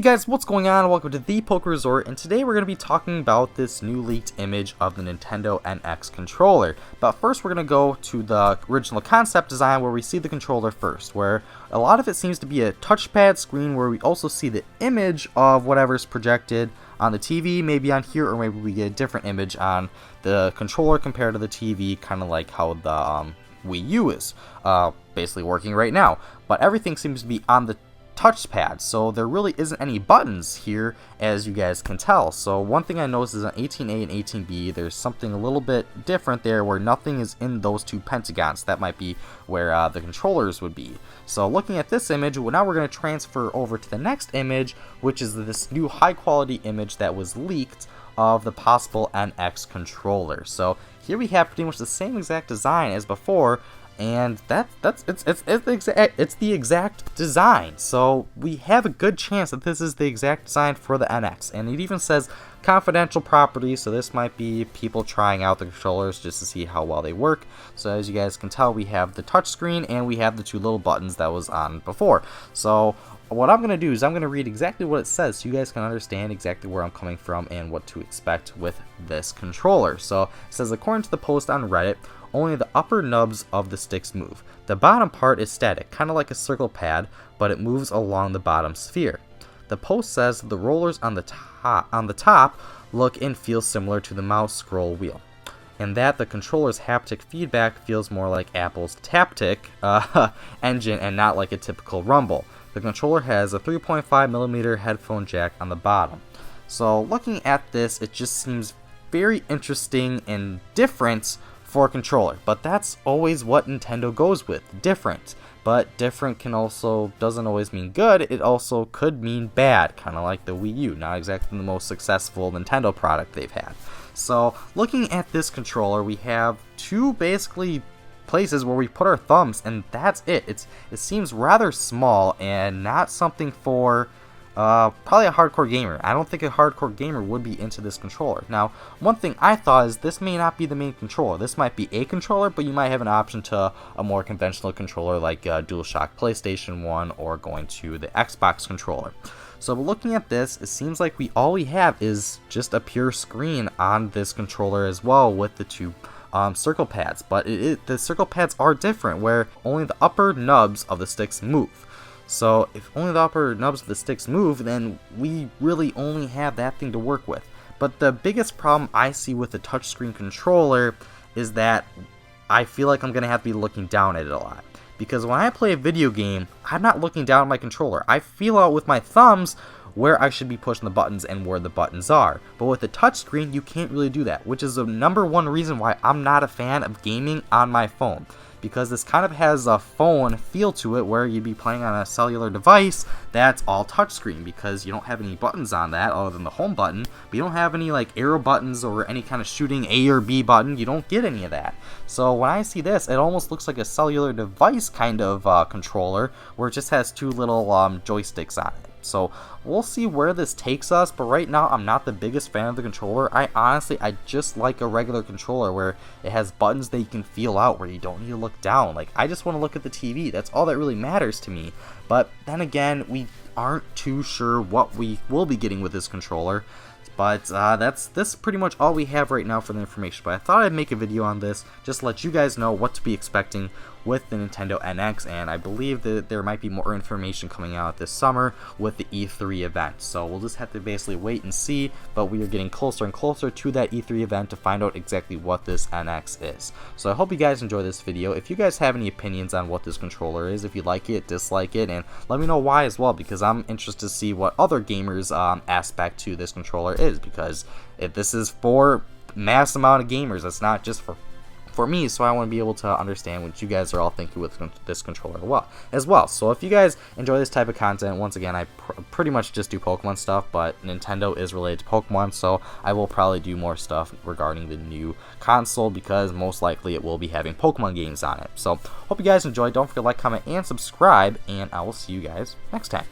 guys, what's going on? Welcome to the Poke Resort, and today we're going to be talking about this new leaked image of the Nintendo NX controller. But first we're going to go to the original concept design where we see the controller first, where a lot of it seems to be a touchpad screen where we also see the image of whatever's projected on the TV, maybe on here, or maybe we get a different image on the controller compared to the TV, kind of like how the Wii U is basically working right now. But everything seems to be on the touchpad, so there really isn't any buttons here, as you guys can tell. So one thing I noticed is on 18A and 18B there's something a little bit different there, where nothing is in those two pentagons. That might be where the controllers would be. So looking at this image, well, now we're going to transfer over to the next image, which is this new high quality image that was leaked of the possible NX controller. So here we have pretty much the same exact design as before, and it's the exact design. So we have a good chance that this is the exact design for the NX, and it even says confidential properties, so this might be people trying out the controllers just to see how well they work. So as you guys can tell, we have the touchscreen and we have the two little buttons that was on before. So what I'm going to do is I'm going to read exactly what it says so you guys can understand exactly where I'm coming from and what to expect with this controller. So it says, according to the post on Reddit, only the upper nubs of the sticks move. The bottom part is static, kind of like a circle pad, but it moves along the bottom sphere. The post says the rollers on the top look and feel similar to the mouse scroll wheel, and that the controller's haptic feedback feels more like Apple's Taptic engine and not like a typical rumble. The controller has a 3.5mm headphone jack on the bottom. So looking at this, it just seems very interesting and different for a controller, but that's always what Nintendo goes with, different. But different doesn't always mean good, it also could mean bad, kind of like the Wii U, not exactly the most successful Nintendo product they've had. So looking at this controller, we have two basically places where we put our thumbs, and that's it. It seems rather small and not something for probably a hardcore gamer. I don't think a hardcore gamer would be into this controller. Now, one thing I thought is this may not be the main controller. This might be a controller, but you might have an option to a more conventional controller like DualShock PlayStation 1 or going to the Xbox controller. So looking at this, it seems like all we have is just a pure screen on this controller as well, with the two circle pads. But the circle pads are different, where only the upper nubs of the sticks move. So if only the upper nubs of the sticks move, then we really only have that thing to work with. But the biggest problem I see with the touchscreen controller is that I feel like I'm going to have to be looking down at it a lot. Because when I play a video game, I'm not looking down at my controller. I feel out with my thumbs where I should be pushing the buttons and where the buttons are. But with the touchscreen, you can't really do that, which is the number one reason why I'm not a fan of gaming on my phone. Because this kind of has a phone feel to it, where you'd be playing on a cellular device that's all touchscreen, because you don't have any buttons on that other than the home button, but you don't have any like arrow buttons or any kind of shooting A or B button. You don't get any of that. So when I see this, it almost looks like a cellular device kind of controller, where it just has two little joysticks on it. So we'll see where this takes us, but right now I'm not the biggest fan of the controller. I just like a regular controller where it has buttons that you can feel out, where you don't need to look down. Like, I just want to look at the TV. That's all that really matters to me. But then again, we aren't too sure what we will be getting with this controller. But that's pretty much all we have right now for the information. But I thought I'd make a video on this, just to let you guys know what to be expecting with the Nintendo NX, and I believe that there might be more information coming out this summer with the E3 event. So we'll just have to basically wait and see, but we are getting closer and closer to that E3 event to find out exactly what this NX is. So I hope you guys enjoy this video. If you guys have any opinions on what this controller is, if you like it, dislike it, and let me know why as well, because I'm interested to see what other gamers' aspect to this controller is, because if this is for mass amount of gamers, it's not just for me, so I want to be able to understand what you guys are all thinking with this controller as well. So if you guys enjoy this type of content, once again, I pretty much just do Pokemon stuff, but Nintendo is related to Pokemon, so I will probably do more stuff regarding the new console, because most likely it will be having Pokemon games on it. So hope you guys enjoyed. Don't forget to like, comment, and subscribe, and I will see you guys next time.